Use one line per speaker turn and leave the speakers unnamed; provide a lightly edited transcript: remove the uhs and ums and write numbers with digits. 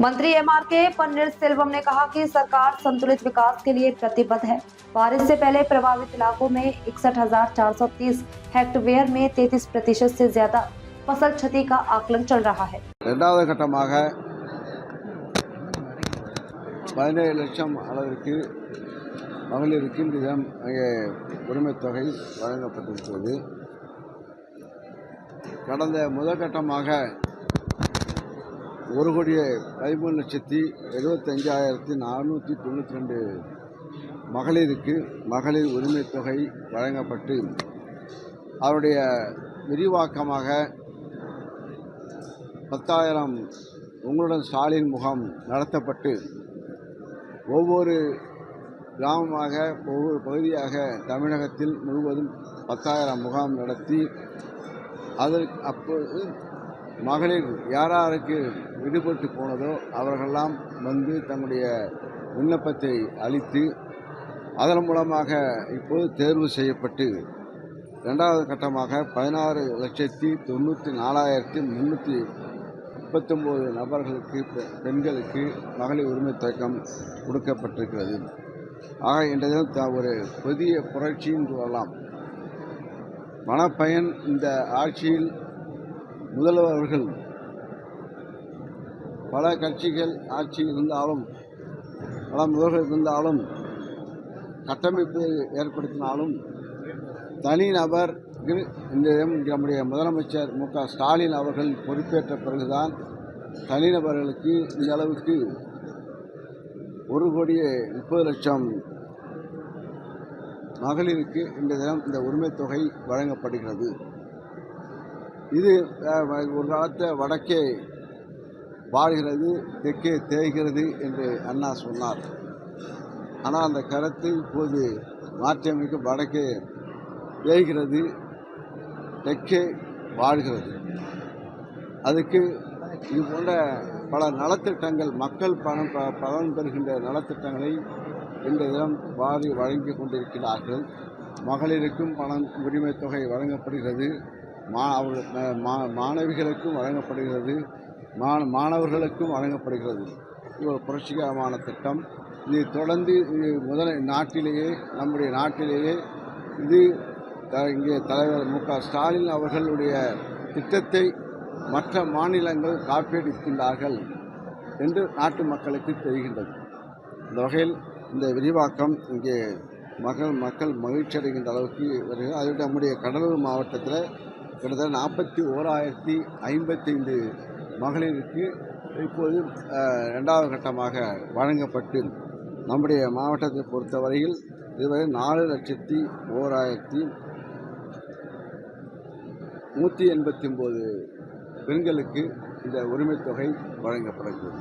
मंत्री एमआरके पन्नीरसेल्वम ने कहा कि सरकार संतुलित विकास के लिए प्रतिबद्ध है। बारिश से पहले प्रभावित इलाकों में 61,430 हेक्टेयर में 33% से ज्यादा फसल क्षति का आकलन चल रहा है।
இரண்டாவது கட்டமாக 17 லட்சம் அளவிற்கு மகளிருக்கு தினம் உரிமைத் தொகை வழங்கப்பட்டிருக்கிறது. கடந்த முதல் கட்டமாக 1,13,75,492 மகளிருக்கு மகளிர் உரிமைத் தொகை வழங்கப்பட்டு அவருடைய விரிவாக்கமாக 10,000 உங்களுடன் ஸ்டாலின் முகாம் நடத்தப்பட்டு ஒவ்வொரு கிராமமாக ஒவ்வொரு பகுதியாக தமிழகத்தில் முழுவதும் 10,000 முகாம் நடத்தி அதற்கு அப்போது மகளிர் யாராருக்கு விடுபட்டு போனதோ அவர்களெல்லாம் வந்து தன்னுடைய விண்ணப்பத்தை அளித்து அதன் மூலமாக இப்போது தேர்வு செய்யப்பட்டு இரண்டாவது கட்டமாக 16,94,339 நபர்களுக்கு பெண்களுக்கு மகளிர் உரிமை தொகை கொடுக்கப்பட்டிருக்கிறது. ஆக இன்றைய ஒரு புதிய புரட்சின்னு சொல்லலாம். பணப்பயன் இந்த ஆட்சியில் முதல்வர்கள் பல கட்சிகள் ஆட்சியில் இருந்தாலும் பல முதல்வர்கள் இருந்தாலும் கட்டமைப்பு ஏற்படுத்தினாலும் தனிநபர் நம்முடைய முதலமைச்சர் மு க ஸ்டாலின் அவர்கள் பொறுப்பேற்ற பிறகுதான் தனிநபர்களுக்கு இந்த அளவுக்கு 1,30,00,000 மகளிருக்கு இந்த தினம் இந்த உரிமைத் தொகை வழங்கப்படுகிறது. இது ஒரு காலத்தில் வடக்கே வாழ்கிறது தெற்கே தேய்கிறது என்று அண்ணா சொன்னார். ஆனால் அந்த கருத்தை இப்போது மாற்றியமைக்க வடக்கே தேய்கிறது தெற்கே வாழ்கிறது. அதுக்கு இது போன்ற பல நலத்திட்டங்கள் மக்கள் பலன் பெறுகின்ற நலத்திட்டங்களை இந்த தினம் வழங்கி கொண்டிருக்கிறார்கள். மகளிருக்கும் பணம் உரிமை தொகை வழங்கப்படுகிறது, மாணவிகளுக்கும் வழங்கப்படுகிறது, மாணவர்களுக்கும் வழங்கப்படுகிறது. இது ஒரு புரட்சிகரமான திட்டம். இது தொடர்ந்து நம்முடைய நாட்டிலேயே இது இங்கே தலைவர் மு க ஸ்டாலின் அவர்களுடைய திட்டத்தை மற்ற மாநிலங்கள் காப்பீடுகின்றார்கள் என்று நாட்டு மக்களுக்கு தெரிகின்றது. இந்த வகையில் இந்த விரிவாக்கம் இங்கே மக்கள் மகிழ்ச்சி அடைகின்ற அளவுக்கு வருகிறது. அதோடு நம்முடைய கடலூர் மாவட்டத்தில் கிட்டத்தட்ட 41,055 மகளிருக்கு இப்போது இரண்டாவது கட்டமாக வழங்கப்பட்டு நம்முடைய மாவட்டத்தை பொறுத்தவரையில் இதுவரை 4,01,189 பெண்களுக்கு இந்த உரிமைத் தொகை வழங்கப்படுகிறது.